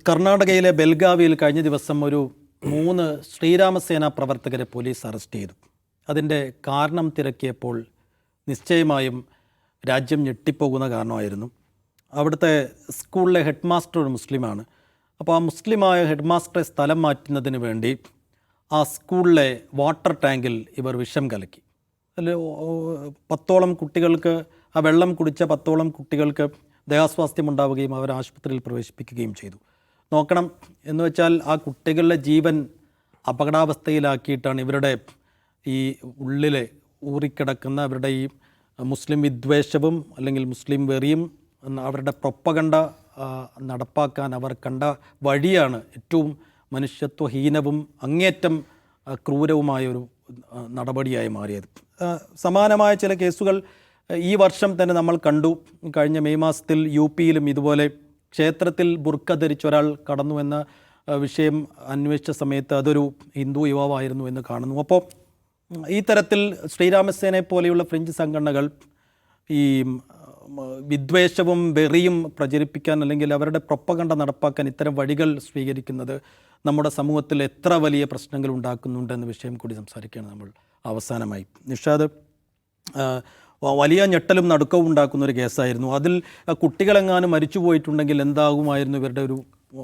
കർണാടകയിലെ ബെൽഗാവിയിൽ കഴിഞ്ഞ ദിവസം ഒരു 3 ശ്രീരാമസേന പ്രവർത്തകരെ പോലീസ് അറസ്റ്റ് ചെയ്തു. അതിൻ്റെ കാരണം തിരക്കിയപ്പോൾ നിശ്ചയമായും രാജ്യം ഞെട്ടിപ്പോകുന്ന കാരണമായിരുന്നു. അവിടുത്തെ സ്കൂളിലെ ഹെഡ് മാസ്റ്റർ ഒരു മുസ്ലിമാണ്. അപ്പോൾ ആ മുസ്ലിമായ ഹെഡ് മാസ്റ്ററെ സ്ഥലം മാറ്റുന്നതിന് വേണ്ടി ആ സ്കൂളിലെ വാട്ടർ ടാങ്കിൽ ഇവർ വിഷം കലക്കി. അതിൽ 10ഓളം കുട്ടികൾക്ക്, ആ വെള്ളം കുടിച്ച 10ഓളം കുട്ടികൾക്ക് ദേഹാസ്വാസ്ഥ്യം ഉണ്ടാവുകയും അവർ ആശുപത്രിയിൽ പ്രവേശിപ്പിക്കുകയും ചെയ്തു. നോക്കണം എന്ന് വെച്ചാൽ ആ കുട്ടികളുടെ ജീവൻ അപകടാവസ്ഥയിലാക്കിയിട്ടാണ് ഇവരുടെ ഈ ഉള്ളിലെ ഊറിക്കിടക്കുന്ന അവരുടെ ഈ മുസ്ലിം വിദ്വേഷവും അല്ലെങ്കിൽ മുസ്ലിം വെറിയും അവരുടെ പ്രൊപ്പഗണ്ട നടപ്പാക്കാൻ അവർ കണ്ട വഴിയാണ് ഏറ്റവും മനുഷ്യത്വഹീനവും അങ്ങേയറ്റം ക്രൂരവുമായൊരു നടപടിയായി മാറിയത്. സമാനമായ ചില കേസുകൾ ഈ വർഷം തന്നെ നമ്മൾ കണ്ടു. കഴിഞ്ഞ മെയ് മാസത്തിൽ യു.പിയിലും ഇതുപോലെ ക്ഷേത്രത്തിൽ ബുർക്ക ധരിച്ചൊരാൾ കടന്നു എന്ന വിഷയം അന്വേഷിച്ച സമയത്ത് അതൊരു ഹിന്ദു യുവാവായിരുന്നു എന്ന് കാണുന്നു. അപ്പോൾ ഈ തരത്തിൽ ശ്രീരാമസേനയെ പോലെയുള്ള ഫ്രഞ്ച് സംഘടനകൾ ഈ വിദ്വേഷവും വെറിയും പ്രചരിപ്പിക്കാൻ അല്ലെങ്കിൽ അവരുടെ പ്രൊപ്പഗണ്ട നടപ്പാക്കാൻ ഇത്തരം വഴികൾ സ്വീകരിക്കുന്നത് നമ്മുടെ സമൂഹത്തിൽ എത്ര വലിയ പ്രശ്നങ്ങൾ ഉണ്ടാക്കുന്നുണ്ടെന്ന വിഷയം കൂടി സംസാരിക്കുകയാണ് നമ്മൾ അവസാനമായി. നിഷാദ്, വലിയ ഞെട്ടലും നടുക്കവും ഉണ്ടാക്കുന്ന ഒരു കേസായിരുന്നു. അതിൽ കുട്ടികളെങ്ങാനും മരിച്ചു പോയിട്ടുണ്ടെങ്കിൽ എന്താകുമായിരുന്നു ഇവരുടെ ഒരു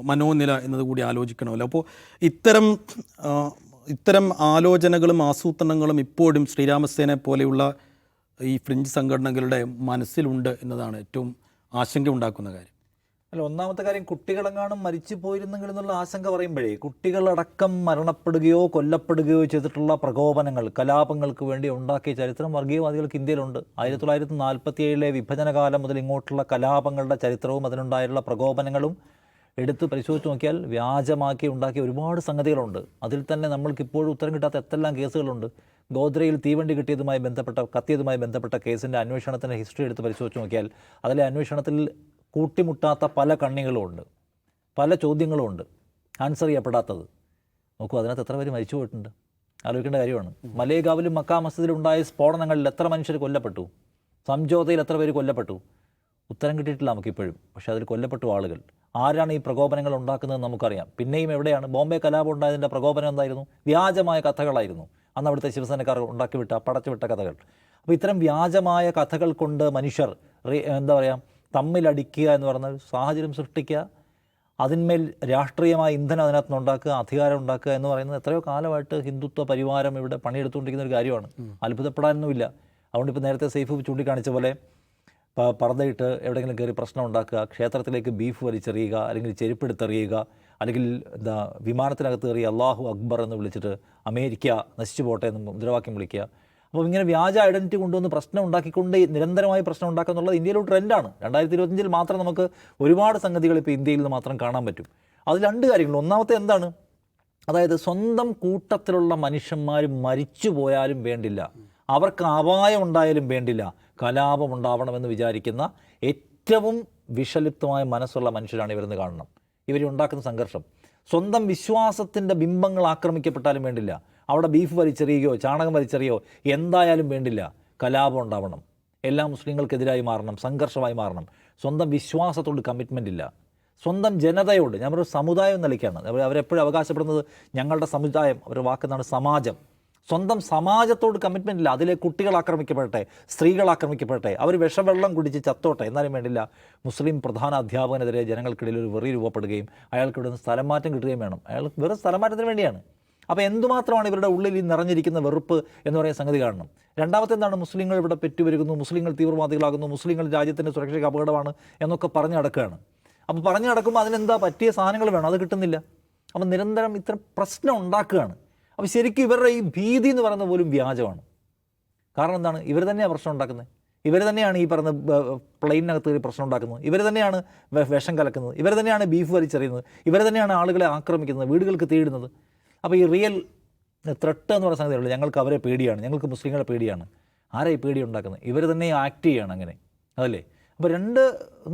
മനോനില എന്നത് കൂടി ആലോചിക്കണമല്ലോ. അപ്പോൾ ഇത്തരം ആലോചനകളും ആസൂത്രണങ്ങളും ഇപ്പോഴും ശ്രീരാമസേന പോലെയുള്ള ഈ ഫ്രഞ്ച് സംഘടനകളുടെ മനസ്സിലുണ്ട് എന്നതാണ് ഏറ്റവും ആശങ്ക ഉണ്ടാക്കുന്ന കാര്യം. അല്ല, ഒന്നാമത്തെ കാര്യം കുട്ടികളെങ്ങാനും മരിച്ചു പോയിരുന്നെങ്കിൽ എന്നുള്ള ആശങ്ക പറയുമ്പോഴേ കുട്ടികളടക്കം മരണപ്പെടുകയോ കൊല്ലപ്പെടുകയോ ചെയ്തിട്ടുള്ള പ്രകോപനങ്ങൾ, കലാപങ്ങൾക്ക് വേണ്ടി ഉണ്ടാക്കിയ ചരിത്രം വർഗീയവാദികൾക്ക് ഇന്ത്യയിലുണ്ട്. 1947 വിഭജനകാലം മുതൽ ഇങ്ങോട്ടുള്ള കലാപങ്ങളുടെ ചരിത്രവും അതിനുണ്ടായിട്ടുള്ള പ്രകോപനങ്ങളും എടുത്ത് പരിശോധിച്ച് നോക്കിയാൽ വ്യാജമാക്കി ഉണ്ടാക്കിയ ഒരുപാട് സംഗതികളുണ്ട്. അതിൽ തന്നെ നമ്മൾക്കിപ്പോഴും ഉത്തരം കിട്ടാത്ത എത്രയെല്ലാം കേസുകളുണ്ട്. ഗോദ്രയിൽ തീവണ്ടി കത്തിയതുമായി ബന്ധപ്പെട്ട കേസിൻ്റെ അന്വേഷണത്തിൻ്റെ ഹിസ്റ്ററി എടുത്ത് പരിശോധിച്ച് നോക്കിയാൽ അതിലെ അന്വേഷണത്തിൽ കൂട്ടിമുട്ടാത്ത പല കണ്ണികളുമുണ്ട്, പല ചോദ്യങ്ങളുമുണ്ട് ആൻസർ ചെയ്യപ്പെടാത്തത്. നോക്കൂ, അതിനകത്ത് എത്ര പേര് മരിച്ചു പോയിട്ടുണ്ട്, ആലോചിക്കേണ്ട കാര്യമാണ്. മലേഗാവിലും മക്കാ മസ്ജിദിലും ഉണ്ടായ സ്ഫോടനങ്ങളിൽ എത്ര മനുഷ്യർ കൊല്ലപ്പെട്ടു, സംജോതയിൽ എത്ര പേര് കൊല്ലപ്പെട്ടു, ഉത്തരം കിട്ടിയിട്ടില്ല നമുക്കിപ്പോഴും. പക്ഷേ അതിൽ കൊല്ലപ്പെട്ടു ആളുകൾ. ആരാണ് ഈ പ്രകോപനങ്ങൾ ഉണ്ടാക്കുന്നത് നമുക്കറിയാം. പിന്നെയും എവിടെയാണ് ബോംബെ കലാപം ഉണ്ടായതിൻ്റെ പ്രകോപനം എന്തായിരുന്നു? വ്യാജമായ കഥകളായിരുന്നു. അന്ന് അവിടുത്തെ ശിവസേനക്കാർ പടച്ചുവിട്ട കഥകൾ. അപ്പോൾ ഇത്തരം വ്യാജമായ കഥകൾ കൊണ്ട് മനുഷ്യർ തമ്മിലടിക്കുക എന്ന് പറഞ്ഞ സാഹചര്യം സൃഷ്ടിക്കുക, അതിന്മേൽ രാഷ്ട്രീയമായ ഇന്ധനം അതിനകത്ത് ഉണ്ടാക്കുക, അധികാരം ഉണ്ടാക്കുക എന്ന് പറയുന്നത് എത്രയോ കാലമായിട്ട് ഹിന്ദുത്വ പരിവാരം ഇവിടെ പണിയെടുത്തുകൊണ്ടിരിക്കുന്ന ഒരു കാര്യമാണ്. അത്ഭുതപ്പെടാനൊന്നുമില്ല. അതുകൊണ്ട് ഇപ്പോൾ നേരത്തെ സൈഫ് ചൂണ്ടിക്കാണിച്ച പോലെ പർദ്ദയിട്ട് എവിടെയെങ്കിലും കയറി പ്രശ്നം ഉണ്ടാക്കുക, ക്ഷേത്രത്തിലേക്ക് ബീഫ് വലിച്ചെറിയുക, അല്ലെങ്കിൽ ചെരുപ്പെടുത്തെറിയുക, അല്ലെങ്കിൽ വിമാനത്തിനകത്ത് കയറി അള്ളാഹു അക്ബർ എന്ന് വിളിച്ചിട്ട് അമേരിക്ക നശിച്ചു പോട്ടെ എന്ന് മുദ്രാവാക്യം വിളിക്കുക. അപ്പോൾ ഇങ്ങനെ വ്യാജ ഐഡൻറ്റിറ്റി കൊണ്ടുവന്ന് പ്രശ്നം ഉണ്ടാക്കിക്കൊണ്ട് നിരന്തരമായി പ്രശ്നം ഉണ്ടാക്കുക എന്നുള്ളത് ഇന്ത്യയിലൊരു ട്രെൻഡാണ്. 2025 മാത്രം നമുക്ക് ഒരുപാട് സംഗതികൾ ഇപ്പോൾ ഇന്ത്യയിൽ നിന്ന് മാത്രം കാണാൻ പറ്റും. അതിൽ 2 കാര്യങ്ങൾ. ഒന്നാമത്തെ എന്താണ്? അതായത് സ്വന്തം കൂട്ടത്തിലുള്ള മനുഷ്യന്മാർ മരിച്ചു പോയാലും വേണ്ടില്ല, അവർക്ക് അപായം ഉണ്ടായാലും വേണ്ടില്ല, കലാപം ഉണ്ടാവണമെന്ന് വിചാരിക്കുന്ന ഏറ്റവും വിഷലിപ്തമായ മനസ്സുള്ള മനുഷ്യരാണ് ഇവരെന്ന് കാണണം. ഇവരുണ്ടാക്കുന്ന സംഘർഷം സ്വന്തം വിശ്വാസത്തിൻ്റെ ബിംബങ്ങൾ ആക്രമിക്കപ്പെട്ടാലും വേണ്ടില്ല, അവിടെ ബീഫ് വലിച്ചെറിയുകയോ ചാണകം വലിച്ചെറിയോ എന്തായാലും വേണ്ടില്ല, കലാപം ഉണ്ടാവണം, എല്ലാ മുസ്ലിങ്ങൾക്കെതിരായി മാറണം, സംഘർഷമായി മാറണം. സ്വന്തം വിശ്വാസത്തോട് കമ്മിറ്റ്മെൻ്റ് ഇല്ല, സ്വന്തം ജനതയോട്. ഞാൻ ഒരു സമുദായം നിലയ്ക്കാണ് അവരെപ്പോഴും അവകാശപ്പെടുന്നത്. ഞങ്ങളുടെ സമുദായം, അവരുടെ വാക്കെന്നാണ് സമാജം. സ്വന്തം സമാജത്തോട് കമ്മിറ്റ്മെൻ്റ് ഇല്ല. അതിലെ കുട്ടികൾ ആക്രമിക്കപ്പെടട്ടെ, സ്ത്രീകൾ ആക്രമിക്കപ്പെടട്ടെ, അവർ വിഷവെള്ളം കുടിച്ച് ചത്തോട്ടെ, എന്നാലും വേണ്ടില്ല. മുസ്ലിം പ്രധാന അധ്യാപകനെതിരെ ജനങ്ങൾക്കിടയിൽ ഒരു വെറി രൂപപ്പെടുകയും അയാൾക്ക് ഇവിടെ നിന്ന് സ്ഥലം മാറ്റം കിട്ടുകയും വേണം. അയാൾ വെറും സ്ഥലം മാറ്റത്തിന് വേണ്ടിയാണ്. അപ്പോൾ എന്തുമാത്രമാണ് ഇവരുടെ ഉള്ളിൽ ഈ നിറഞ്ഞിരിക്കുന്ന വെറുപ്പ് എന്ന് പറയുന്ന സംഗതി കാണണം. രണ്ടാമത്തെ എന്താണ്? മുസ്ലിങ്ങൾ ഇവിടെ പെറ്റുവരുന്നു, മുസ്ലിങ്ങൾ തീവ്രവാദികളാകുന്നു, മുസ്ലിങ്ങൾ രാജ്യത്തിൻ്റെ സുരക്ഷയ്ക്ക് അപകടമാണ് എന്നൊക്കെ പറഞ്ഞു നടക്കുകയാണ്. അപ്പോൾ പറഞ്ഞു നടക്കുമ്പോൾ അതിനെന്താ പറ്റിയ സാധനങ്ങൾ വേണം, അത് കിട്ടുന്നില്ല. അപ്പോൾ നിരന്തരം ഇത്തരം പ്രശ്നം ഉണ്ടാക്കുകയാണ്. അപ്പോൾ ശരിക്കും ഇവരുടെ ഈ ഭീതി എന്ന് പറയുന്നത് പോലും വ്യാജമാണ്. കാരണം എന്താണ്? ഇവർ തന്നെയാണ് പ്രശ്നം ഉണ്ടാക്കുന്നത്. ഇവർ തന്നെയാണ് ഈ പറഞ്ഞ പ്ലെയിനകത്ത് കയറി പ്രശ്നം ഉണ്ടാക്കുന്നത്. ഇവർ തന്നെയാണ് വിഷം കലക്കുന്നത്. ഇവർ തന്നെയാണ് ബീഫ് വലിച്ചെറിയുന്നത്. ഇവർ തന്നെയാണ് ആളുകളെ ആക്രമിക്കുന്നത്, വീടുകൾക്ക് തീയിടുന്നത്. അപ്പോൾ ഈ റിയൽ ത്രെട്ട് എന്ന് പറയുന്ന സംഗതിയുള്ളൂ. ഞങ്ങൾക്ക് അവരെ പേടിയാണ്, ഞങ്ങൾക്ക് മുസ്ലിങ്ങളെ പേടിയാണ്. ആരായി പേടി ഉണ്ടാക്കുന്നത്? ഇവർ തന്നെ ആക്ട് ചെയ്യുകയാണ് അങ്ങനെ, അതല്ലേ? അപ്പോൾ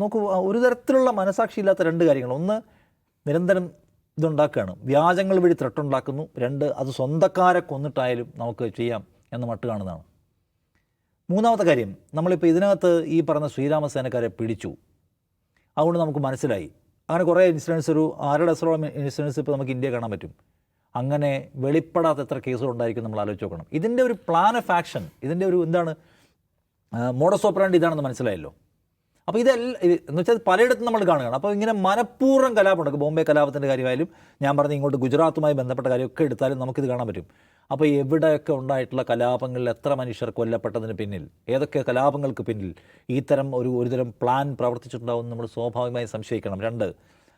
നോക്കൂ, ഒരു തരത്തിലുള്ള മനസാക്ഷി ഇല്ലാത്ത 2 കാര്യങ്ങൾ. ഒന്ന്, നിരന്തരം ഇതുണ്ടാക്കുകയാണ്, വ്യാജങ്ങൾ വഴി ത്രെട്ടുണ്ടാക്കുന്നു. 2, അത് സ്വന്തക്കാരെ കൊന്നിട്ടായാലും നമുക്ക് ചെയ്യാം എന്ന് മട്ട് കാണുന്നതാണ്. മൂന്നാമത്തെ കാര്യം, നമ്മളിപ്പോൾ ഇതിനകത്ത് ഈ പറഞ്ഞ ശ്രീരാമസേനക്കാരെ പിടിച്ചു. അതുകൊണ്ട് നമുക്ക് മനസ്സിലായി അങ്ങനെ കുറേ ഇൻസിഡൻസ്, ഒരു 6 ഇൻസിഡൻസ് ഇപ്പോൾ നമുക്ക് ഇന്ത്യയിൽ കാണാൻ പറ്റും. അങ്ങനെ വെളിപ്പെടാത്ത എത്ര കേസുകൾ ഉണ്ടായിരിക്കും നമ്മൾ ആലോചിച്ച് നോക്കണം. ഇതിൻ്റെ ഒരു പ്ലാൻ ഓഫ് ആക്ഷൻ, ഇതിൻ്റെ ഒരു എന്താണ് മോഡസ് ഓപ്പറാൻഡി ഇതാണെന്ന് മനസ്സിലായല്ലോ. അപ്പോൾ എന്ന് വെച്ചാൽ പലയിടത്തും നമ്മൾ കാണുകയാണ്. അപ്പോൾ ഇങ്ങനെ മനഃപൂർവ്വം കലാപമുണ്ട്. ബോംബെ കലാപത്തിൻ്റെ കാര്യമായാലും ഞാൻ പറഞ്ഞ ഇങ്ങോട്ട് ഗുജറാത്തുമായി ബന്ധപ്പെട്ട കാര്യമൊക്കെ എടുത്താലും നമുക്കിത് കാണാൻ പറ്റും. അപ്പോൾ എവിടെയൊക്കെ ഉണ്ടായിട്ടുള്ള കലാപങ്ങളിൽ എത്ര മനുഷ്യർ കൊല്ലപ്പെട്ടതിന് പിന്നിൽ, ഏതൊക്കെ കലാപങ്ങൾക്ക് പിന്നിൽ ഇത്തരം ഒരുതരം പ്ലാൻ പ്രവർത്തിച്ചിട്ടുണ്ടാവും നമ്മൾ സ്വാഭാവികമായി സംശയിക്കണം. 2,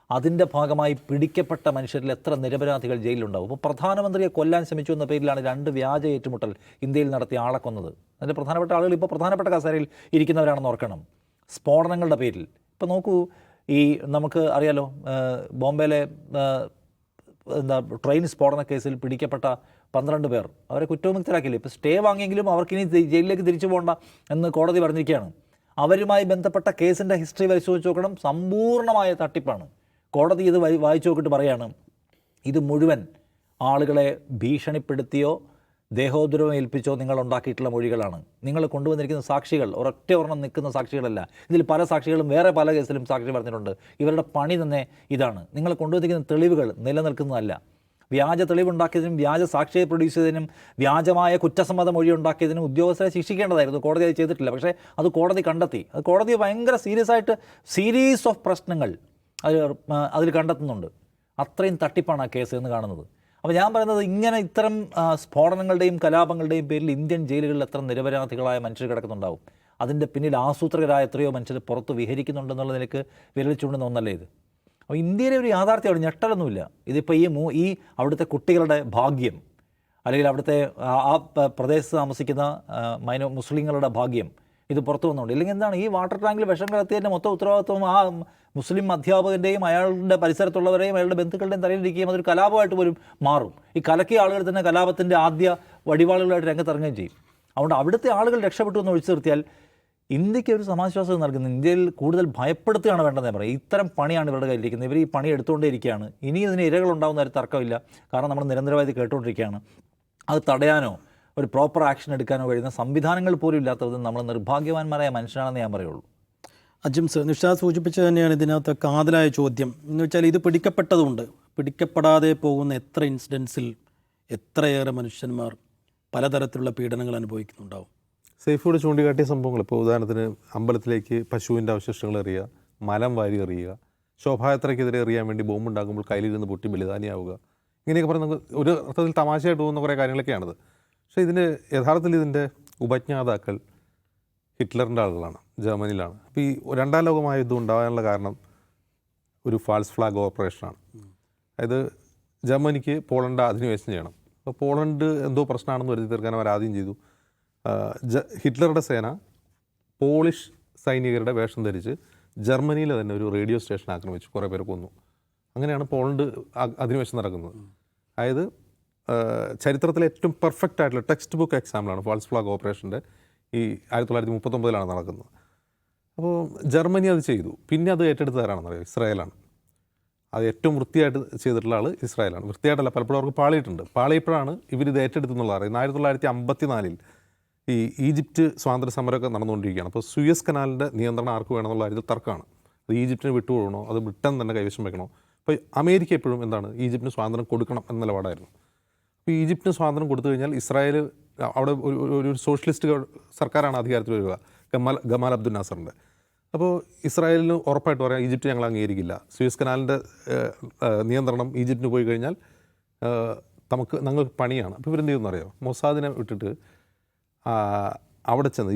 അതിൻ്റെ ഭാഗമായി പിടിക്കപ്പെട്ട മനുഷ്യരിൽ എത്ര നിരപരാധികൾ ജയിലിലുണ്ടാവും. ഇപ്പോൾ പ്രധാനമന്ത്രിയെ കൊല്ലാൻ ശ്രമിച്ചു എന്ന പേരിലാണ് 2 വ്യാജ ഏറ്റുമുട്ടൽ ഇന്ത്യയിൽ നടത്തിയ ആളെ കൊന്നത്. അതിൻ്റെ പ്രധാനപ്പെട്ട ആളുകൾ ഇപ്പോൾ പ്രധാനപ്പെട്ട കസേരയിൽ ഇരിക്കുന്നവരാണെന്ന് ഓർക്കണം. സ്ഫോടനങ്ങളുടെ പേരിൽ ഇപ്പോൾ നോക്കൂ, ഈ നമുക്ക് അറിയാലോ ബോംബെയിലെ ട്രെയിൻ സ്ഫോടന കേസിൽ പിടിക്കപ്പെട്ട 12 പേർ, അവരെ കുറ്റവിമുക്തരാക്കിയില്ല. ഇപ്പോൾ സ്റ്റേ വാങ്ങിയെങ്കിലും അവർക്കിനി ജയിലിലേക്ക് തിരിച്ചു പോകണ്ട എന്ന് കോടതി പറഞ്ഞിരിക്കുകയാണ്. അവരുമായി ബന്ധപ്പെട്ട കേസിൻ്റെ ഹിസ്റ്ററി പരിശോധിച്ച് നോക്കണം, സമ്പൂർണ്ണമായ തട്ടിപ്പാണ്. കോടതി ഇത് വായിച്ചു നോക്കിയിട്ട് പറയാണ്, ഇത് മുഴുവൻ ആളുകളെ ഭീഷണിപ്പെടുത്തിയോ ദേഹോദ്രവം ഏൽപ്പിച്ചോ നിങ്ങൾ ഉണ്ടാക്കിയിട്ടുള്ള മൊഴികളാണ്. നിങ്ങൾ കൊണ്ടുവന്നിരിക്കുന്ന സാക്ഷികൾ ഒരെണ്ണം നിൽക്കുന്ന സാക്ഷികളല്ല. ഇതിൽ പല സാക്ഷികളും വേറെ പല കേസിലും സാക്ഷി പറഞ്ഞിട്ടുണ്ട്. ഇവരുടെ പണി തന്നെ ഇതാണ്. നിങ്ങൾ കൊണ്ടുവന്നിരിക്കുന്ന തെളിവുകൾ നിലനിൽക്കുന്നതല്ല. വ്യാജ തെളിവുണ്ടാക്കിയതിനും വ്യാജ സാക്ഷിയെ പ്രൊഡ്യൂസ് ചെയ്തതിനും വ്യാജമായ കുറ്റസമ്മത മൊഴി ഉണ്ടാക്കിയതിനും ഉദ്യോഗസ്ഥരെ ശിക്ഷിക്കേണ്ടതായിരുന്നു. കോടതി അത് ചെയ്തിട്ടില്ല. പക്ഷേ അത് കോടതി കണ്ടെത്തി. അത് കോടതി ഭയങ്കര സീരിയസ് ആയിട്ട് സീരീസ് ഓഫ് പ്രശ്നങ്ങൾ അതിൽ കണ്ടെത്തുന്നുണ്ട്. അത്രയും തട്ടിപ്പാണ് ആ കേസ് എന്ന് കാണുന്നത്. അപ്പോൾ ഞാൻ പറയുന്നത്, ഇങ്ങനെ ഇത്തരം സ്ഫോടനങ്ങളുടെയും കലാപങ്ങളുടെയും പേരിൽ ഇന്ത്യൻ ജയിലുകളിൽ എത്ര നിരപരാധികളായ മനുഷ്യർ കിടക്കുന്നുണ്ടാവും. അതിൻ്റെ പിന്നിൽ ആസൂത്രകരായ എത്രയോ മനുഷ്യർ പുറത്ത് വിഹരിക്കുന്നുണ്ടെന്നുള്ള നിലയ്ക്ക് വിരൽ ചൂണ്ടുന്ന ഒന്നല്ലേ ഇത്. അപ്പോൾ ഇന്ത്യയിലെ ഒരു യാഥാർത്ഥ്യമാണ്, ഞെട്ടലൊന്നുമില്ല. ഇതിപ്പോൾ ഈ അവിടുത്തെ കുട്ടികളുടെ ഭാഗ്യം, അല്ലെങ്കിൽ അവിടുത്തെ ആ പ്രദേശത്ത് താമസിക്കുന്ന മുസ്ലിങ്ങളുടെ ഭാഗ്യം ഇത് പുറത്തു വന്നുകൊണ്ട്. ഇല്ലെങ്കിൽ എന്താണ്, ഈ വാട്ടർ ടാങ്കിൽ വിഷം കലർത്തിയതിൻ്റെ മൊത്തം ഉത്തരവാദിത്വം ആ മുസ്ലിം അധ്യാപകൻ്റെയും അയാളുടെ പരിസരത്തുള്ളവരെയും അയാളുടെ ബന്ധുക്കളുടെയും തലയിലിരിക്കുകയും അതൊരു കലാപമായിട്ട് പോലും മാറും. ഈ കലക്കിയ ആളുകൾ തന്നെ കലാപത്തിൻ്റെ ആദ്യ വടിവാളുകളായിട്ട് രംഗത്തിറങ്ങുകയും ചെയ്യും. അതുകൊണ്ട് അവിടുത്തെ ആളുകൾ രക്ഷപ്പെട്ടു എന്ന് ഒഴിച്ചു നിർത്തിയാൽ ഇന്ത്യക്ക് ഒരു സമാശ്വാസം നൽകുന്നത്. ഇന്ത്യയിൽ കൂടുതൽ ഭയപ്പെടുത്തുകയാണ് വേണ്ടതെന്ന് പറയും. ഇത്തരം പണിയാണ് ഇവരുടെ കയ്യിലിരിക്കുന്നത്. ഇവർ ഈ പണി എടുത്തുകൊണ്ടേ ഇരിക്കുകയാണ്. ഇനി ഇതിന് ഇരകളുണ്ടാകുന്ന ഒരു തർക്കമില്ല. കാരണം നമ്മൾ നിരന്തരമായി കേട്ടുകൊണ്ടിരിക്കുകയാണ്. അത് തടയാനോ ഒരു പ്രോപ്പർ ആക്ഷൻ എടുക്കാനോ കഴിയുന്ന സംവിധാനങ്ങൾ പോലും ഇല്ലാത്തത് നമ്മൾ നിർഭാഗ്യവാന്മാരായ മനുഷ്യനാണെന്ന് ഞാൻ പറയുള്ളൂ. അജിംസ്, നിഷാദ് സൂചിപ്പിച്ചത് തന്നെയാണ് ഇതിനകത്ത് കാതലായ ചോദ്യം എന്ന് വെച്ചാൽ, ഇത് പിടിക്കപ്പെട്ടതുകൊണ്ട് പിടിക്കപ്പെടാതെ പോകുന്ന എത്ര ഇൻസിഡൻസിൽ എത്രയേറെ മനുഷ്യന്മാർ പലതരത്തിലുള്ള പീഡനങ്ങൾ അനുഭവിക്കുന്നുണ്ടാവും. സേഫോട് ചൂണ്ടിക്കാട്ടിയ സംഭവങ്ങൾ, ഇപ്പോൾ ഉദാഹരണത്തിന് അമ്പലത്തിലേക്ക് പശുവിൻ്റെ അവശിഷ്ടങ്ങൾ എറിയുക, മലം വാരി എറിയുക, ശോഭായാത്രയ്ക്കെതിരെ എറിയാൻ വേണ്ടി ബോംബുണ്ടാക്കുമ്പോൾ കയ്യിലിരുന്ന് പൊട്ടി ബലിദാനിയാവുക, ഇങ്ങനെയൊക്കെ പറഞ്ഞ് നമുക്ക് ഒരു അർത്ഥത്തിൽ തമാശയായിട്ട് പോകുന്ന കുറേ കാര്യങ്ങളൊക്കെയാണിത്. പക്ഷേ ഇതിന് യഥാർത്ഥത്തിൽ ഇതിൻ്റെ ഉപജ്ഞാതാക്കൾ ഹിറ്റ്ലറിൻ്റെ ആളുകളാണ്, ജർമ്മനിയിലാണ്. അപ്പോൾ ഈ 2ാം ലോകമഹായുദ്ധം ഉണ്ടാകാനുള്ള കാരണം ഒരു ഫാൾസ് ഫ്ലാഗ് ഓപ്പറേഷനാണ്. അതായത് ജർമ്മനിക്ക് പോളണ്ട് അധിനിവേശം ചെയ്യണം. അപ്പോൾ പോളണ്ട് എന്തോ പ്രശ്നമാണെന്ന് വരുത്തി തീർക്കാൻ അവർ ആദ്യം ചെയ്തു. ഹിറ്റ്ലറുടെ സേന പോളിഷ് സൈനികരുടെ വേഷം ധരിച്ച് ജർമ്മനിയിൽ തന്നെ ഒരു റേഡിയോ സ്റ്റേഷൻ ആക്രമിച്ചു, കുറേ പേരെ കൊന്നു. അങ്ങനെയാണ് പോളണ്ട് അധിനിവേശം നടക്കുന്നത്. അതായത് ചരിത്രത്തിലെ ഏറ്റവും പെർഫെക്റ്റ് ആയിട്ടുള്ള ടെക്സ്റ്റ് ബുക്ക് എക്സാമ്പിളാണ് ഫാൾസ് ഫ്ലാഗ് ഓപ്പറേഷൻ്റെ. ഈ 1939 നടക്കുന്നത്. അപ്പോൾ ജർമ്മനി അത് ചെയ്തു. പിന്നെ അത് ഏറ്റെടുത്ത് തരാണെന്നറിയാം, ഇസ്രായേലാണ്. അത് ഏറ്റവും വൃത്തിയായിട്ട് ചെയ്തിട്ടുള്ള ആൾ ഇസ്രായേലാണ്. വൃത്തിയായിട്ടല്ല, പലപ്പോഴും അവർക്ക് പാളിയിട്ടുണ്ട്. പാളിയപ്പോഴാണ് ഇവരിത് ഏറ്റെടുത്തെന്നുള്ള അറിയുന്നത്. 1954 ഈ ഈജിപ്റ്റ് സ്വാതന്ത്ര്യ സമരമൊക്കെ നടന്നുകൊണ്ടിരിക്കുകയാണ്. അപ്പോൾ സുയസ് കനാലിൻ്റെ നിയന്ത്രണം ആർക്ക് വേണമെന്നുള്ള കാര്യത്തിൽ തർക്കമാണ്. അത് ഈജിപ്റ്റിന് വിട്ടുകൊടുക്കണോ, അത് ബ്രിട്ടൻ തന്നെ കൈവശം വയ്ക്കണോ. അപ്പോൾ അമേരിക്ക എപ്പോഴും എന്താണ്, ഈജിപ്റ്റിന് സ്വാതന്ത്ര്യം കൊടുക്കണം എന്ന നിലപാടായിരുന്നു. അപ്പോൾ ഈജിപ്റ്റിന് സ്വാതന്ത്ര്യം കൊടുത്തു കഴിഞ്ഞാൽ ഇസ്രായേൽ അവിടെ ഒരു സോഷ്യലിസ്റ്റ് സർക്കാരാണ് അധികാരത്തിൽ വരിക, ഗമാൽ അബ്ദുൽ നാസറിൻ്റെ. അപ്പോൾ ഇസ്രായേലിന് ഉറപ്പായിട്ട് പറയാം, ഈജിപ്റ്റ് ഞങ്ങൾ അംഗീകരിക്കില്ല. സുയസ് കനാലിൻ്റെ നിയന്ത്രണം ഈജിപ്റ്റിന് പോയി കഴിഞ്ഞാൽ ഞങ്ങൾക്ക് പണിയാണ്. അപ്പോൾ ഇവരെന്ത് ചെയ്യുമെന്ന് അറിയാം, മൊസാദിനെ വിട്ടിട്ട് അവിടെ ചെന്ന്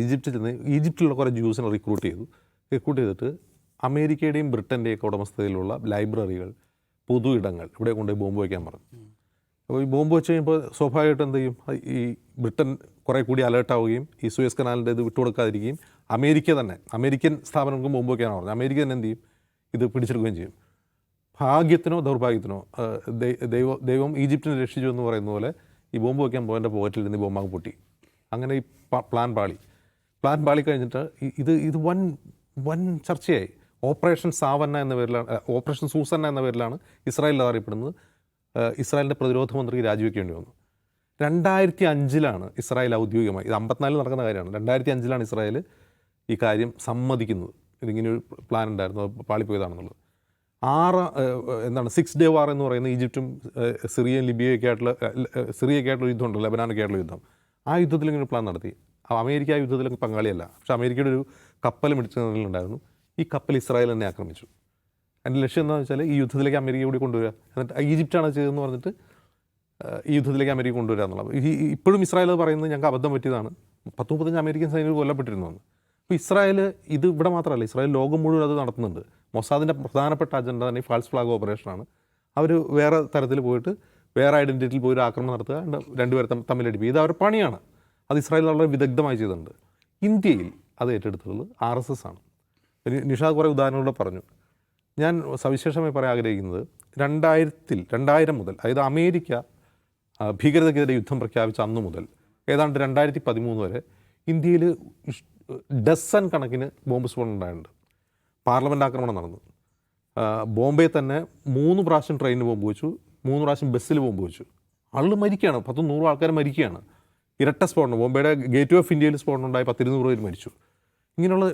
ഈജിപ്തിലുള്ള കുറേ ജ്യൂസിനെ റിക്രൂട്ട് ചെയ്തിട്ട് അമേരിക്കയുടെയും ബ്രിട്ടൻ്റെയൊക്കെ ഉടമസ്ഥതയിലുള്ള ലൈബ്രറികൾ, പൊതു ഇടങ്ങൾ ഇവിടെ കൊണ്ടുപോയി ബോംബ് വയ്ക്കാൻ പറഞ്ഞു. അപ്പോൾ ഈ ബോംബ് വെച്ച് കഴിയുമ്പോൾ സ്വാഭാവികമായിട്ടും എന്ത് ചെയ്യും, ഈ ബ്രിട്ടൻ കുറേ കൂടി അലേർട്ടാവുകയും ഈ സൂയസ് കനാലിൻ്റെ ഇത് വിട്ടുകൊടുക്കാതിരിക്കുകയും അമേരിക്കൻ സ്ഥാപനങ്ങൾക്കും ബോംബ് വയ്ക്കാനാണ് പറഞ്ഞത്. അമേരിക്ക തന്നെ എന്ത് ചെയ്യും, ഇത് പിടിച്ചെടുക്കുകയും ചെയ്യും. ഭാഗ്യത്തിനോ ദൗർഭാഗ്യത്തിനോ ദൈവം ഈജിപ്തിനെ രക്ഷിച്ചു എന്ന് പറയുന്ന പോലെ ഈ ബോംബ് വയ്ക്കാൻ പോയതിൻ്റെ പോക്കറ്റിൽ നിന്ന് ബോംബാങ് പൊട്ടി. അങ്ങനെ ഈ പ്ലാൻ പാളി കഴിഞ്ഞിട്ട് ഇത് വൻ ചർച്ചയായി. ഓപ്പറേഷൻ സാവന്ന എന്ന പേരിലാണ്, ഓപ്പറേഷൻ സൂസന്ന എന്ന പേരിലാണ് ഇസ്രായേലിൽ അറിയപ്പെടുന്നത്. ഇസ്രായേലിൻ്റെ പ്രതിരോധ മന്ത്രി രാജിവെക്കേണ്ടി വന്നു. 2005 ഇസ്രായേൽ ഔദ്യോഗികമായി, ഇത് 54 നടക്കുന്ന കാര്യമാണ്, 2005 ഇസ്രായേൽ ഈ കാര്യം സമ്മതിക്കുന്നത്. ഇതിങ്ങനെയൊരു പ്ലാൻ ഉണ്ടായിരുന്നു, പാളിപ്പോയതാണെന്നുള്ളത്. എന്താണ് 6 Day War എന്ന് പറയുന്ന ഈജിപ്തും സിറിയയും ലിബിയയൊക്കെ ആയിട്ടുള്ള യുദ്ധമുണ്ട്, ലെബനാനൊക്കെ ആയിട്ടുള്ള യുദ്ധം. ആ യുദ്ധത്തിൽ ഇങ്ങനെ പ്ലാൻ നടത്തി. അമേരിക്ക ആ യുദ്ധത്തിൽ പങ്കാളിയല്ല, പക്ഷേ അമേരിക്കയുടെ ഒരു കപ്പൽ മിടിച്ചിട്ടുണ്ടായിരുന്നു. ഈ കപ്പൽ ഇസ്രായേൽ തന്നെ ആക്രമിച്ചു. അതിൻ്റെ ലക്ഷ്യം എന്താണെന്ന് വെച്ചാൽ ഈ യുദ്ധത്തിലേക്ക് അമേരിക്ക കൂടി കൊണ്ടുവരിക, എന്നിട്ട് ഈജിപ്റ്റാണ് ചെയ്തതെന്ന് പറഞ്ഞിട്ട് ഈ യുദ്ധത്തിലേക്ക് അമേരിക്ക കൊണ്ടുവരിക എന്നുള്ളത്. ഇപ്പോഴും ഇസ്രായേൽ പറയുന്നത് ഞങ്ങൾക്ക് അബദ്ധം പറ്റിയതാണ്, 35 അമേരിക്കൻ സൈനികർ കൊല്ലപ്പെട്ടിരുന്നു. അപ്പോൾ ഇസ്രായേൽ ഇത് ഇവിടെ മാത്രമല്ല, ഇസ്രായേൽ ലോകം മുഴുവൻ അത് നടത്തുന്നുണ്ട്. മൊസാദിൻ്റെ പ്രധാനപ്പെട്ട അജണ്ട തന്നെ ഈ ഫാൾസ് ഫ്ലാഗ് ഓപ്പറേഷനാണ്. അവർ വേറെ തരത്തിൽ പോയിട്ട് വേറെ ഐഡൻറ്റിറ്റിയിൽ പോയി ഒരു ആക്രമണം നടത്തുക, രണ്ടുപേരെ തമ്മിലടിപ്പിക്കുക. ഇത് അവരുടെ പണിയാണ്. അത് ഇസ്രായേൽ വളരെ വിദഗ്ധമായി ചെയ്തിട്ടുണ്ട്. ഇന്ത്യയിൽ അത് ഏറ്റെടുത്തുള്ളത് RSS ആണ്. നിഷാദ് കുറേ ഉദാഹരണങ്ങളൂടെ പറഞ്ഞു. ഞാൻ സവിശേഷമായി പറയാൻ ആഗ്രഹിക്കുന്നത് 2000 മുതൽ, അതായത് അമേരിക്ക ഭീകരതയ്ക്കെതിരെ യുദ്ധം പ്രഖ്യാപിച്ച അന്നു മുതൽ ഏതാണ്ട് 2013 വരെ ഇന്ത്യയിൽ ഡസൻ കണക്കിന് ബോംബ് സ്ഫോടനം ഉണ്ടായിട്ടുണ്ട്. പാർലമെൻറ്റ് ആക്രമണം നടന്നു. ബോംബെ തന്നെ 3 പ്രാവശ്യം ട്രെയിനിന് ബോംബ് വെച്ചു, 3 പ്രാവശ്യം ബസ്സിൽ ബോംബ് വെച്ചു. ആളുകൾ മരിക്കുകയാണ്, 100 ആൾക്കാർ മരിക്കുകയാണ്. ഇരട്ട സ്ഫോടനം, ബോംബെയുടെ ഗേറ്റ് ഓഫ് ഇന്ത്യയിൽ സ്ഫോടനം ഉണ്ടായി 200 പേര് മരിച്ചു. ഇങ്ങനെയുള്ള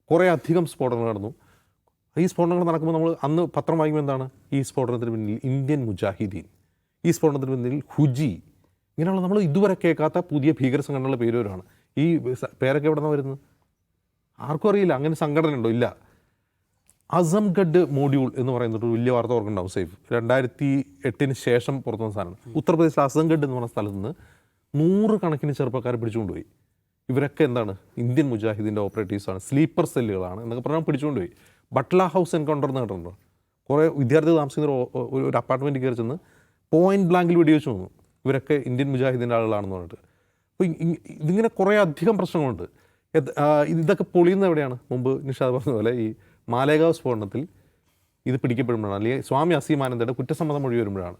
കുറേ അധികം സ്ഫോടനങ്ങൾ നടന്നു. ഈ സ്ഫോടനങ്ങൾ നടക്കുമ്പോൾ നമ്മൾ അന്ന് പത്രം വായിക്കുമ്പോൾ എന്താണ്, ഈ സ്ഫോടനത്തിന് പിന്നിൽ ഇന്ത്യൻ മുജാഹിദീൻ, ഈ സ്ഫോടനത്തിന് പിന്നിൽ ഹുജി, ഇങ്ങനെയുള്ള നമ്മൾ ഇതുവരെ കേൾക്കാത്ത പുതിയ ഭീകര സംഘടനകളുടെ പേരുവരാണ്. ഈ പേരൊക്കെ എവിടെ നിന്നാണ് വരുന്നത്? ആർക്കും അറിയില്ല. അങ്ങനെ സംഘടന ഉണ്ടോ? ഇല്ല. അസംഗഡ് മോഡ്യൂൾ എന്ന് പറയുന്നൊരു വലിയ വാർത്ത ഓർക്കുന്നുണ്ടാവും സേഫ്, 2008 ശേഷം പുറത്തു വന്ന സാധനമാണ്. ഉത്തർപ്രദേശിൽ അസംഗഡ് എന്ന് പറഞ്ഞ സ്ഥലത്ത് നിന്ന് 100 കണക്കിന് ചെറുപ്പക്കാരെ പിടിച്ചുകൊണ്ടുപോയി. ഇവരൊക്കെ എന്താണ്, ഇന്ത്യൻ മുജാഹിദിൻ്റെ ഓപ്പറേറ്റീവ്സാണ്, സ്ലീപ്പർ സെല്ലുകളാണ് എന്നൊക്കെ പറഞ്ഞാൽ പിടിച്ചുകൊണ്ടുപോയി. ബട്ട്ല ഹൗസ് എൻകൗണ്ടർ എന്ന് കേട്ടിട്ടുണ്ടോ? കുറേ വിദ്യാർത്ഥികൾ താമസിക്കുന്ന ഒരു അപ്പാർട്ട്മെൻറ്റ് കയറി ചെന്ന് പോയിൻറ്റ് ബ്ലാങ്കിൽ വെടിവെച്ച് വന്നു. ഇവരൊക്കെ ഇന്ത്യൻ മുജാഹിദിൻ്റെ ആളുകളാണെന്ന് പറഞ്ഞിട്ട്. അപ്പോൾ ഇതിങ്ങനെ കുറേ അധികം പ്രശ്നങ്ങളുണ്ട്. ഇതൊക്കെ പൊളിയുന്ന എവിടെയാണ്? മുമ്പ് നിഷാദ് പറഞ്ഞ പോലെ ഈ മാലേഗാവ് സ്ഫോടനത്തിൽ ഇത് പിടിക്കപ്പെടുമ്പോഴാണ്, അല്ലെങ്കിൽ സ്വാമി അസീമാനന്ദയുടെ കുറ്റസമ്മതം മൊഴി വരുമ്പോഴാണ്.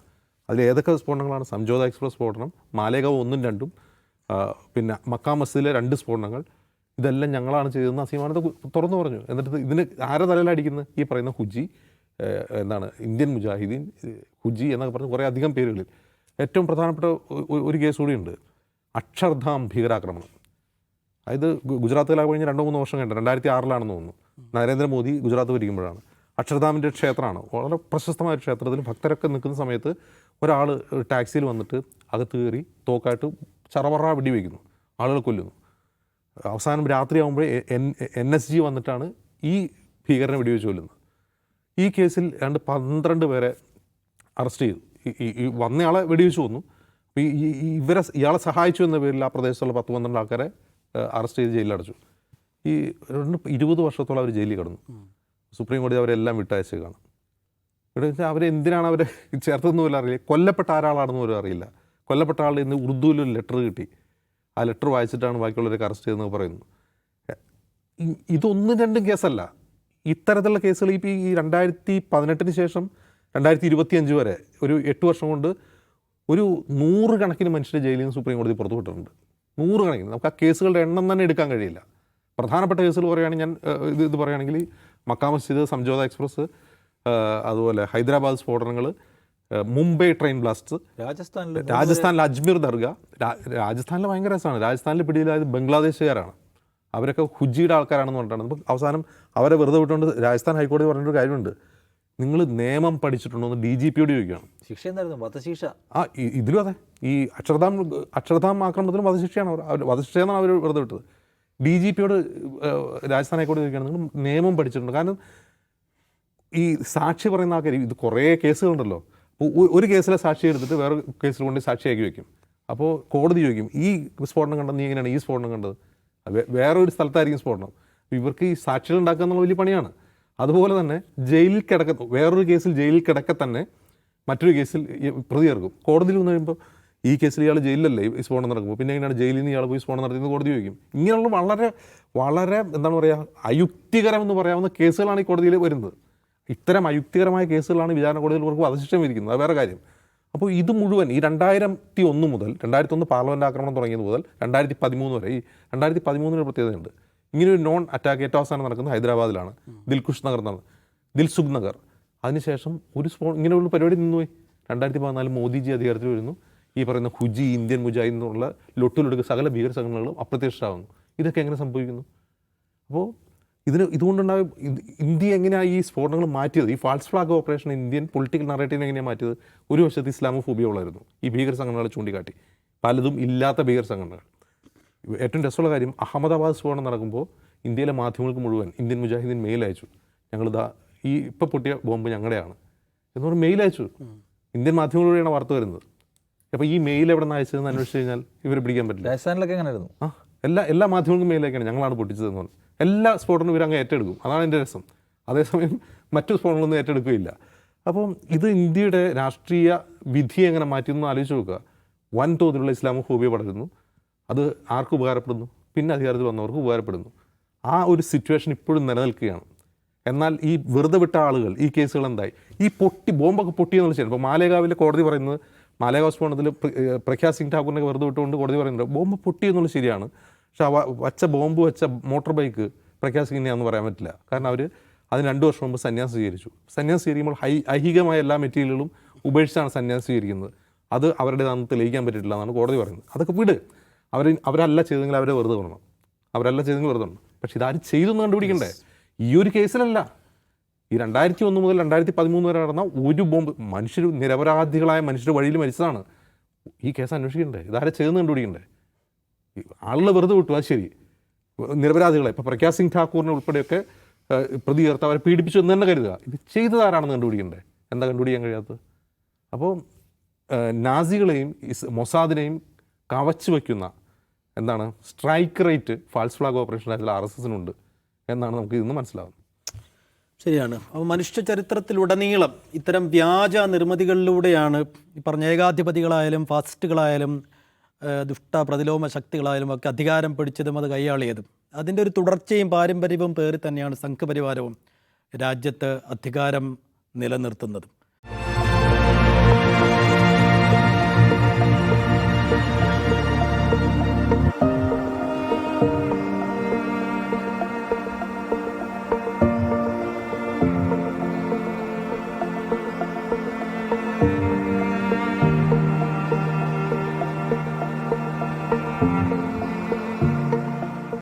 അതിൽ ഏതൊക്കെ സ്ഫോടനങ്ങളാണ്? സംജോത എക്സ്പ്രസ് സ്ഫോടനം, മാലേഗാവ് 1ഉം 2ഉം, പിന്നെ മക്കാ മസ്ജിദിലെ 2 സ്ഫോടനങ്ങൾ, ഇതെല്ലാം ഞങ്ങളാണ് ചെയ്തതെന്ന് അസീമാനന്ദ തുറന്നു പറഞ്ഞു. എന്നിട്ട് ഇതിന് ആരെ തലയിലടിക്കുന്നത്? ഈ പറയുന്ന ഹുജി, എന്താണ് ഇന്ത്യൻ മുജാഹിദീൻ, ഹുജി എന്നൊക്കെ പറഞ്ഞ് കുറേ അധികം പേരുകളിൽ. ഏറ്റവും പ്രധാനപ്പെട്ട ഒരു കേസ് കൂടിയുണ്ട്, അക്ഷർധാം ഭീകരാക്രമണം. അതായത് ഗുജറാത്ത് കലാപം കഴിഞ്ഞ് 2-3 വർഷം കഴിഞ്ഞിട്ട് 2006 തോന്നുന്നു, നരേന്ദ്രമോദി ഗുജറാത്ത് ഭരിക്കുമ്പോഴാണ്. അക്ഷർധാമിൻ്റെ ക്ഷേത്രമാണ്, വളരെ പ്രശസ്തമായ ഒരു ക്ഷേത്രത്തിൽ ഭക്തരൊക്കെ നിൽക്കുന്ന സമയത്ത് ഒരാൾ ടാക്സിയിൽ വന്നിട്ട് അകത്ത് കയറി തോക്കായിട്ട് ചറവറ വെടിവെക്കുന്നു, ആളുകൾ കൊല്ലുന്നു. അവസാനം രാത്രിയാകുമ്പോൾ NSG വന്നിട്ടാണ് ഈ ഭീകരനെ വെടിവെച്ച് കൊല്ലുന്നത്. ഈ കേസിൽ 12 പേരെ അറസ്റ്റ് ചെയ്തു. ഈ വന്നയാളെ വെടിവെച്ച് കൊന്നു. ഇയാളെ സഹായിച്ചു എന്ന പേരിൽ ആ പ്രദേശത്തുള്ള 10-12 ആൾക്കാരെ അറസ്റ്റ് ചെയ്ത് ജയിലിലടച്ചു. ഈ 20 വർഷത്തോളം അവർ ജയിലിൽ കിടന്നു. സുപ്രീം കോടതി അവരെല്ലാം വിട്ടയച്ചേക്കാണ്. ഇവിടെ വെച്ചാൽ അവരെന്തിനാണ് അവരെ ചേർത്തതെന്ന് പോലും അറിയില്ല. കൊല്ലപ്പെട്ട ആരാളാണെന്ന് പോലും അറിയില്ല. കൊല്ലപ്പെട്ട ആളുടെ ഇന്ന് ഉറുദുവിലൊരു ലെറ്റർ കിട്ടി, ആ ലെറ്റർ വായിച്ചിട്ടാണ് ബാക്കിയുള്ളവരൊക്കെ അറസ്റ്റ് ചെയ്തെന്ന് പറയുന്നു. ഇതൊന്നും 2 കേസല്ല, ഇത്തരത്തിലുള്ള കേസുകൾ ഇപ്പോൾ ഈ 2018 ശേഷം 2025 വരെ ഒരു 8 വർഷം കൊണ്ട് ഒരു 100 കണക്കിന് മനുഷ്യരെ ജയിലിൽ നിന്ന് സുപ്രീം കോടതി പുറത്തു വിട്ടിട്ടുണ്ട്. 100 കണക്കിന്. നമുക്ക് ആ കേസുകളുടെ എണ്ണം തന്നെ എടുക്കാൻ കഴിയില്ല. പ്രധാനപ്പെട്ട കേസുകൾ പറയുകയാണെങ്കിൽ ഞാൻ ഇത് പറയുകയാണെങ്കിൽ മക്കാ മസ്ജിദ്, സംജോത എക്സ്പ്രസ്, അതുപോലെ ഹൈദരാബാദ് സ്ഫോടനങ്ങൾ, മുംബൈ ട്രെയിൻ ബ്ലാസ്റ്റ്, രാജസ്ഥാനിലെ അജ്മീർ ദർഗ. രാജസ്ഥാനിൽ ഭയങ്കര രസമാണ്. രാജസ്ഥാനിൽ പിടിയിലായത് ബംഗ്ലാദേശുകാരാണ്. അവരൊക്കെ ഹുജിയുടെ ആൾക്കാരാണെന്ന് പറഞ്ഞിട്ടാണ്. നമുക്ക് അവസാനം അവരെ വെറുതെ വിട്ടുകൊണ്ട് രാജസ്ഥാൻ ഹൈക്കോടതി പറഞ്ഞൊരു കാര്യമുണ്ട്, നിങ്ങൾ നിയമം പഠിച്ചിട്ടുണ്ടോ എന്ന് DGPയോട് ചോദിക്കുകയാണ്. ശിക്ഷ എന്തായിരുന്നു? വധശിക്ഷ. ഇതിലും അതെ. ഈ അക്ഷർധാം ആക്രമണത്തിലും വധശിക്ഷയാണ്. വധശിക്ഷയെന്നാണ് അവർ വെറുതെ വിട്ടത്. DGPയോട് രാജസ്ഥാൻ ഹൈക്കോടതി ചോദിക്കുകയാണ്, നിങ്ങൾ നിയമം പഠിച്ചിട്ടുണ്ട്? കാരണം ഈ സാക്ഷി പറയുന്ന ആൾക്കാർ, ഇത് കുറേ കേസുകളുണ്ടല്ലോ. ഒരു കേസിലെ സാക്ഷി എടുത്തിട്ട് വേറെ കേസിൽ കൊണ്ട് സാക്ഷിയാക്കി വയ്ക്കും. അപ്പോൾ കോടതി ചോദിക്കും, ഈ സ്ഫോടനം കണ്ടത് നീ എങ്ങനെയാണ് ഈ സ്ഫോടനം കണ്ടത്? വേറൊരു സ്ഥലത്തായിരിക്കും സ്ഫോടനം. ഇവർക്ക് ഈ സാക്ഷികൾ ഉണ്ടാക്കുക എന്നുള്ള വലിയ പണിയാണ്. അതുപോലെ തന്നെ ജയിലിൽ വേറൊരു കേസിൽ ജയിലിൽ കിടക്കെ തന്നെ മറ്റൊരു കേസിൽ പ്രതി ചേർക്കും. കോടതിയിൽ വന്നു കഴിയുമ്പോൾ ഈ കേസിൽ ഇയാൾ ജയിലിലല്ലേ ഈ സ്ഫോടനം നടക്കുമ്പോൾ, പിന്നെ എങ്ങനെയാണ് ജയിലിൽ നിന്ന് ഇയാൾ പോയി സ്ഫോടനം നടത്തിയെന്ന് കോടതി ചോദിക്കും. ഇങ്ങനെയുള്ള വളരെ വളരെ എന്താണ് പറയുക, അയുക്തികരം എന്ന് പറയാവുന്ന കേസുകളാണ് ഈ കോടതിയിൽ വരുന്നത്. ഇത്തരം അയുക്തികരമായ കേസുകളാണ് വിചാരണ കോടതിയിൽ ഇവർക്ക് വധശിക്ഷ വിധിക്കുന്നത്. അത് വേറെ കാര്യം. അപ്പോൾ ഇത് മുഴുവൻ ഈ 2001 മുതൽ 2001 പാർലമെൻറ്റ് ആക്രമണം തുടങ്ങിയത് മുതൽ 2013 വരെ, ഈ 2013 പ്രത്യേകതയുണ്ട്. ഇങ്ങനെയൊരു നോൺ അറ്റാക്ക് ഏറ്റവും അവസാനം നടക്കുന്നത് ഹൈദരാബാദിലാണ്, ദിൽഖുഷ് നഗർ എന്നാണ്, ദിൽസുഖ് നഗർ. അതിനുശേഷം ഇങ്ങനെയുള്ള പരിപാടി നിന്നുപോയി. 2014 മോദിജി അധികാരത്തിൽ വരുന്നു. ഈ പറയുന്ന ഹുജി, ഇന്ത്യൻ മുജാഹിദ് എന്നുള്ള ലൊട്ടിലൊടുക്ക് സകല ഭീകര സംഘടനകളും അപ്രത്യക്ഷമാകുന്നു. ഇതൊക്കെ എങ്ങനെ സംഭവിക്കുന്നു? അപ്പോൾ ഇതുകൊണ്ടുണ്ടായ ഇന്ത്യ എങ്ങനെയാണ് ഈ സ്ഫോടനങ്ങൾ മാറ്റിയത്? ഈ false flag operation Indian political നറേറ്റീവിനെ എങ്ങനെയാണ് മാറ്റിയത്? ഒരു വശത്ത് ഇസ്ലാമോഫോബിയ ഉള്ളായിരുന്നു, ഈ ഭീകര സംഘടനകളെ ചൂണ്ടിക്കാട്ടി, പലതും ഇല്ലാത്ത ഭീകര സംഘടനകൾ. ഏറ്റവും രസമുള്ള കാര്യം, അഹമ്മദാബാദ് സ്ഫോടനം നടക്കുമ്പോൾ ഇന്ത്യയിലെ മാധ്യമങ്ങൾക്ക് മുഴുവൻ ഇന്ത്യൻ മുജാഹിദീൻ മെയിൽ അയച്ചു, ഞങ്ങളിതാ ഈ ഇപ്പം പൊട്ടിയ ബോംബ് ഞങ്ങളുടെയാണ് എന്ന് പറഞ്ഞ് മെയിൽ അയച്ചു. ഇന്ത്യൻ മാധ്യമങ്ങളിലൂടെയാണ് വാർത്ത വരുന്നത്. അപ്പോൾ ഈ മെയിൽ എവിടെ നിന്ന് അയച്ചതെന്ന് അന്വേഷിച്ച് കഴിഞ്ഞാൽ ഇവരെ പിടിക്കാൻ പറ്റില്ല. രാജസ്ഥാനിലൊക്കെ എങ്ങനെയായിരുന്നു? എല്ലാ മാധ്യമങ്ങൾക്കും മെയിലേക്കാണ് ഞങ്ങളാണ് പൊട്ടിച്ചതെന്ന് പറഞ്ഞു. എല്ലാ സ്ഫോടനവും ഇവരങ്ങ് ഏറ്റെടുക്കും, അതാണ് എൻ്റെ രസം. അതേസമയം മറ്റു സ്ഫോടനങ്ങളൊന്നും ഏറ്റെടുക്കുകയില്ല. അപ്പം ഇത് ഇന്ത്യയുടെ രാഷ്ട്രീയ വിധിയെ എങ്ങനെ മാറ്റിയെന്ന് ആലോചിച്ച് നോക്കുക. വൻതോതിലുള്ള ഇസ്ലാമോഫോബിയ പടരുന്നു, അത് ആർക്ക് ഉപകാരപ്പെടുന്നു? പിന്നെ അധികാരത്തിൽ വന്നവർക്ക് ഉപകാരപ്പെടുന്നു. ആ ഒരു സിറ്റുവേഷൻ ഇപ്പോഴും നിലനിൽക്കുകയാണ്. എന്നാൽ ഈ വെറുതെ വിട്ട ആളുകൾ, ഈ കേസുകൾ എന്തായി? ഈ ബോംബൊക്കെ പൊട്ടിയെന്നുള്ള ശരി. ഇപ്പോൾ മാലേഗാവിലെ കോടതി പറയുന്നത്, മാലേഗാവ് സ്ഫോടനത്തിൽ പ്രഖ്യാ സിംഗ് ഠാക്കൂറിനൊക്കെ വെറുതെ വിട്ടുകൊണ്ട് കോടതി പറയുന്നത് ബോംബ് പൊട്ടിയെന്നുള്ളത് ശരിയാണ്. പക്ഷെ ബോംബ് വെച്ച മോട്ടോർ ബൈക്ക് പ്രഖ്യാ സിംഗിനെയാണെന്ന് പറയാൻ പറ്റില്ല. കാരണം അവർ അതിന് 2 വർഷം മുമ്പ് സന്യാസം സ്വീകരിച്ചു. സന്യാസം സ്വീകരിക്കുമ്പോൾ ഐഹികമായ എല്ലാ മെറ്റീരിയലുകളും ഉപേക്ഷിച്ചാണ് സന്യാസം സ്വീകരിക്കുന്നത്. അത് അവരുടേതാണെന്ന് തെളിയിക്കാൻ പറ്റിയിട്ടില്ല എന്നാണ് കോടതി പറയുന്നത്. അതൊക്കെ വിട്, അവരല്ല ചെയ്തെങ്കിൽ അവരെ വെറുതെ വിടണം, അവരല്ല ചെയ്തെങ്കിൽ വെറുതെ വിടണം. പക്ഷെ ഇതാരും ചെയ്തെന്ന് കണ്ടുപിടിക്കണ്ടേ? ഈ ഒരു കേസിലല്ല, ഈ 2001 മുതൽ 2013 വരെ നടന്ന ഒരു ബോംബ്, നിരപരാധികളായ മനുഷ്യർ വഴിയിൽ മരിച്ചതാണ്. ഈ കേസ് അന്വേഷിക്കണ്ടേ? ഇതാരെ ചെയ്തെന്ന് കണ്ടുപിടിക്കണ്ടേ? ആളുകളെ വെറുതെ വിട്ടു, അത് ശരി. നിരപരാധികളെ, ഇപ്പോൾ പ്രഖ്യാ സിംഗ് ഠാക്കൂറിനെ ഉൾപ്പെടെയൊക്കെ പ്രതി ചേർത്ത് അവരെ പീഡിപ്പിച്ചു എന്ന് തന്നെ കരുതുക. ഇത് ചെയ്തത് ആരാണെന്ന് കണ്ടുപിടിക്കണ്ടേ? എന്താ കണ്ടുപിടിക്കാൻ കഴിയാത്തത്? അപ്പോൾ നാസികളെയും മൊസാദിനെയും കവച്ചു വയ്ക്കുന്ന strike rate false flag operation ആയിട്ടുള്ള RSSനുണ്ട് എന്നാണ് നമുക്ക് ഇന്ന് മനസ്സിലാവുന്നത്. ശരിയാണ്. അപ്പോൾ മനുഷ്യ ചരിത്രത്തിലുടനീളം ഇത്തരം വ്യാജ നിർമ്മിതികളിലൂടെയാണ് ഈ പറഞ്ഞ ഏകാധിപതികളായാലും ഫാസിസ്റ്റുകളായാലും ദുഷ്ട പ്രതിലോമ ശക്തികളായാലും ഒക്കെ അധികാരം പിടിച്ചതും അത് കൈയാളിയതും. അതിൻ്റെ ഒരു തുടർച്ചയും പാരമ്പര്യവും പേറി തന്നെയാണ് സംഘപരിവാരവും രാജ്യത്ത് അധികാരം നിലനിർത്തുന്നതും.